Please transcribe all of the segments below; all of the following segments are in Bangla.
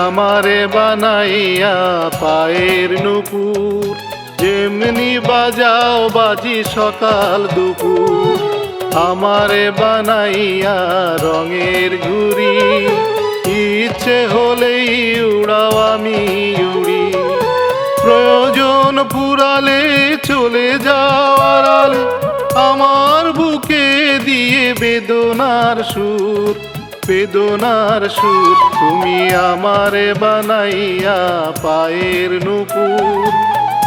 আমারে বানাইয়া পায়ের নুপুর, যেমনি বাজাও বাজি সকাল দুপুর। আমারে বানাইয়া রঙের ঘুড়ি, ইচ্ছে হলেই উড়াও আমি উড়ি। প্রয়োজন ফুরালে চলে যাওয়ার আলে, আমার বুকে দিয়ে বেদনার সুর, বেদনার সুর। তুমি আমারে বানাইয়া পায়ের নুপুর,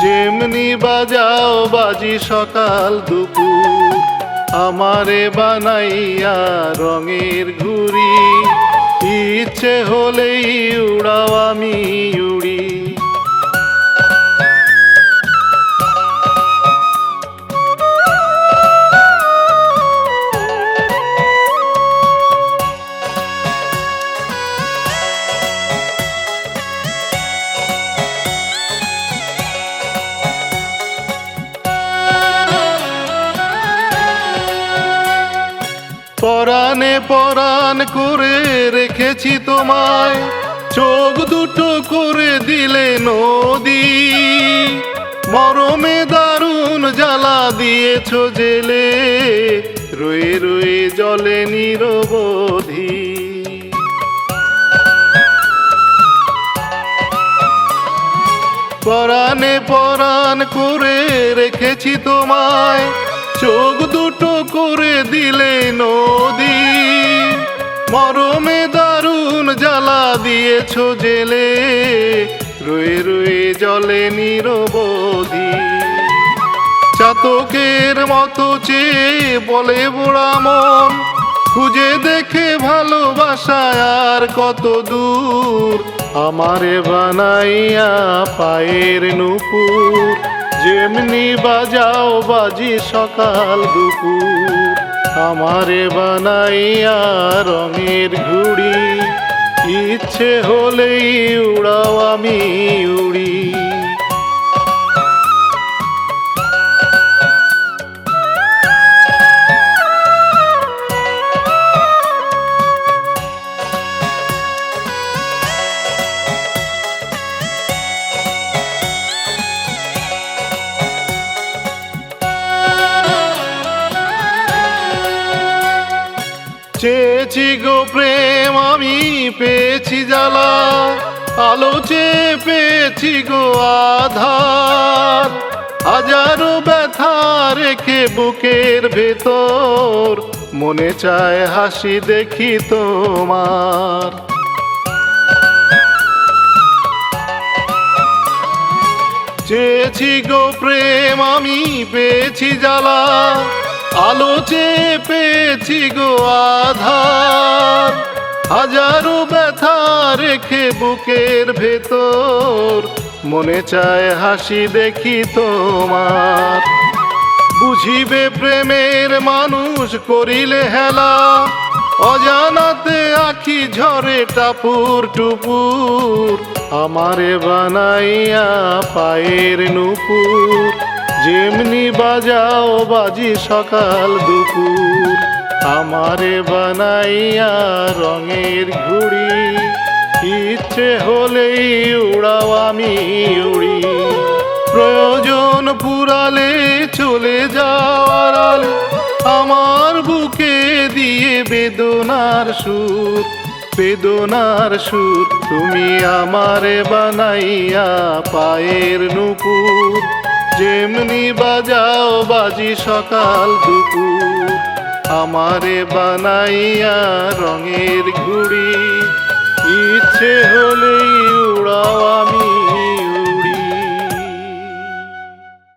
যেমনি বাজাও বাজি সকাল দুপুর। আমারে বানাইয়া রঙের ঘুড়ি, ইচ্ছে হলেই উড়াও আমি উড়ি। পরাণে পরাণ করে রেখেছি তোমায়, চোখ দুটো করে দিলে নদী। মরমে দারুণ জ্বালা দিয়েছ জেলে, রয়ে রয়ে জলে নিরবধি। পরাণে পরাণ করে রেখেছি তোমায়, চোখ দুটো করে দিলে নদী। মরমে দারুণ জ্বালা দিয়েছ জেলে, রয়ে রয়ে জলে নিরবধি। চাতকের মতো চেয়ে বলে বুড়া মন, খুঁজে দেখে ভালোবাসায় আর কত দূর। আমারে বানাইয়া পায়ের নুপুর, যেমনি বাজাও বাজি সকাল দুপুর। আমারে বানাইয়া রঙের ঘুড়ি, ইচ্ছে হলেই উড়াও আমি উড়ি। চেয়েছি গো প্রেম আমি পেয়েছি জ্বালা, আলো চেয়ে পেয়েছি গো আধার। হাজারো ব্যথা রেখে বুকের ভেতর, মনে চায় হাসি দেখি তোমার। চেয়েছি গো প্রেম আমি পেয়েছি জ্বালা, আলো চেয়ে পেয়েছি গো আধার। হাজারো ব্যথা রেখে বুকের ভেতর, মনে চায় হাসি দেখি তোমার। বুঝিবে প্রেমের মানুষ করিলে হেলা, অজানাতে আখি ঝরে টাপুর টুপুর। আমারে বানাইয়া পায়ের নুপুর, যেমনি বাজাও বাজি সকাল দুপুর। আমারে বানাইয়া রঙের ঘুড়ি, ইচ্ছে হলেই উড়াও আমি উড়ি। প্রয়োজন পুরালে চলে যাওয়ার আলে, আমার বুকে দিয়ে বেদনার সুর, বেদনার সুর। তুমি আমারে বানাইয়া পায়ের নুপুর, যেমনি বাজাও বাজি সকাল দুপুর। আমারে বানাইয়া রঙের ঘুড়ি, ইচ্ছে হলেই উড়াও আমি